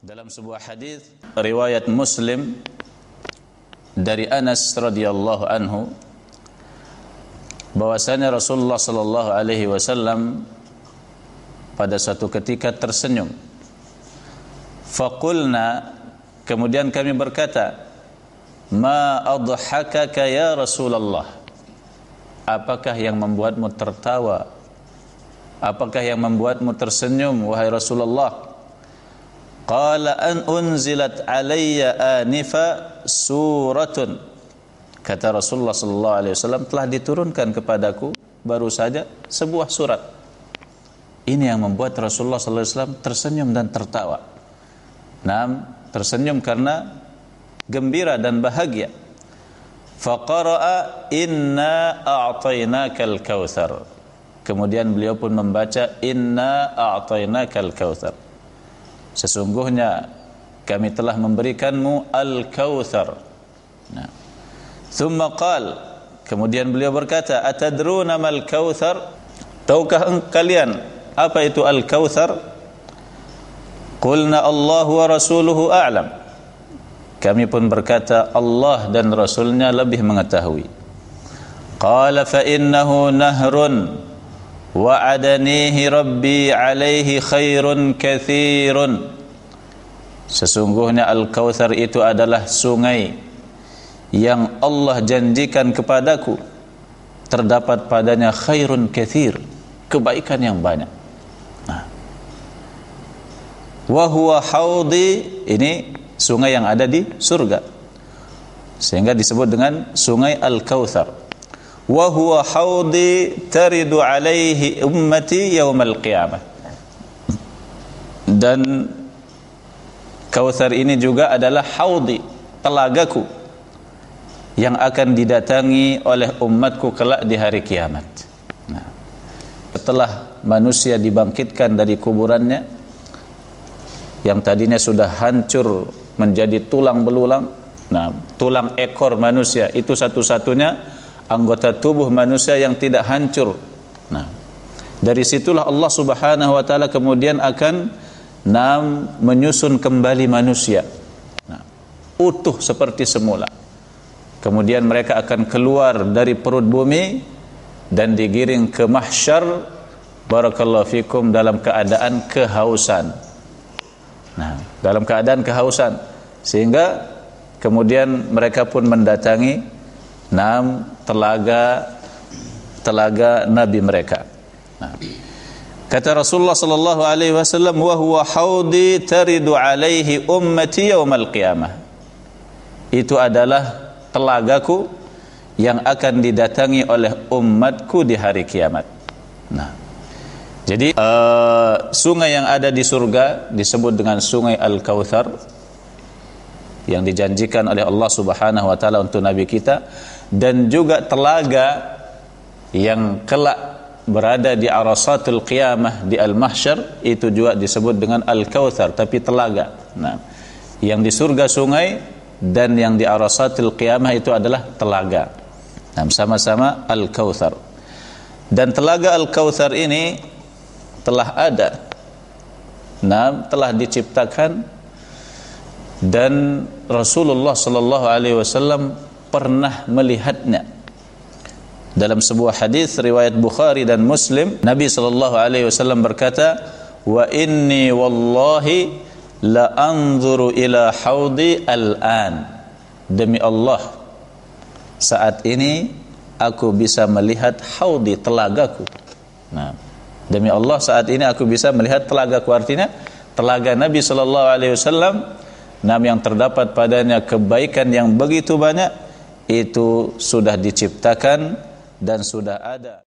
Dalam sebuah hadis riwayat Muslim dari Anas radhiyallahu anhu bahwasanya Rasulullah sallallahu alaihi wasallam pada suatu ketika tersenyum. Faqulna, kemudian kami berkata, ma adhakaka ya Rasulullah, apakah yang membuatmu tertawa, apakah yang membuatmu tersenyum wahai Rasulullah? Qala an unzilat alayya anifa suratun, kata Rasulullah sallallahu alaihi wasallam, telah diturunkan kepadaku baru saja sebuah surat. Ini yang membuat Rasulullah sallallahu alaihi wasallam tersenyum dan tertawa. Tersenyum karena gembira dan bahagia. Faqara'a inna a'tainakal kautsar. Kemudian beliau pun membaca inna a'tainakal kautsar. Sesungguhnya kami telah memberikanmu al-kautsar. Nah. Thumma qala, kemudian beliau berkata, atadruna mal kautsar? Tahukah kalian apa itu al-kautsar? Qulna Allah wa rasuluhu a'lam. Kami pun berkata, Allah dan Rasulnya lebih mengetahui. Qala fa innahu nahrun wa'adanihi rabbi alaihi khairun kathirun. Sesungguhnya Al-Kautsar itu adalah sungai yang Allah janjikan kepadaku, terdapat padanya khairun kathir, kebaikan yang banyak. Wa huwa haudi, ini sungai yang ada di surga, sehingga disebut dengan sungai Al-Kautsar. Wa huwa haudi taridu alaihi ummati yaumal qiyamah. Dan Kautsar ini juga adalah haudi, telagaku yang akan didatangi oleh umatku kelak di hari kiamat. Nah, setelah manusia dibangkitkan dari kuburannya yang tadinya sudah hancur menjadi tulang belulang, tulang ekor manusia itu satu-satunya anggota tubuh manusia yang tidak hancur. Dari situlah Allah Subhanahu wa taala kemudian akan menyusun kembali manusia utuh seperti semula. Kemudian mereka akan keluar dari perut bumi dan digiring ke mahsyar, barakallahu fikum, dalam keadaan kehausan. Dalam keadaan kehausan, sehingga kemudian mereka pun mendatangi telaga Nabi mereka. Kata Rasulullah sallallahu alaihi wasallam, wa huwa haudi taridu alaihi ummati yaumal qiyamah. Itu adalah telagaku yang akan didatangi oleh umatku di hari kiamat. Jadi sungai yang ada di surga disebut dengan sungai Al-Kautsar yang dijanjikan oleh Allah Subhanahu wa taala untuk nabi kita, dan juga telaga yang kelak berada di arasatul qiyamah di al-mahsyar itu juga disebut dengan Al-Kautsar, tapi telaga. Yang di surga sungai dan yang di arasatul qiyamah itu adalah telaga. Sama-sama Al-Kautsar. Dan telaga Al-Kautsar ini telah ada, telah diciptakan, dan Rasulullah sallallahu alaihi wasallam pernah melihatnya. Dalam sebuah hadis riwayat Bukhari dan Muslim, Nabi sallallahu alaihi wasallam berkata, wa inni wallahi la anzuru ila haudi al-an. Demi Allah, saat ini aku bisa melihat haudi, telagaku. Demi Allah, saat ini aku bisa melihat telagaku, artinya telaga Nabi sallallahu alaihi wasallam yang terdapat padanya kebaikan yang begitu banyak, itu sudah diciptakan dan sudah ada.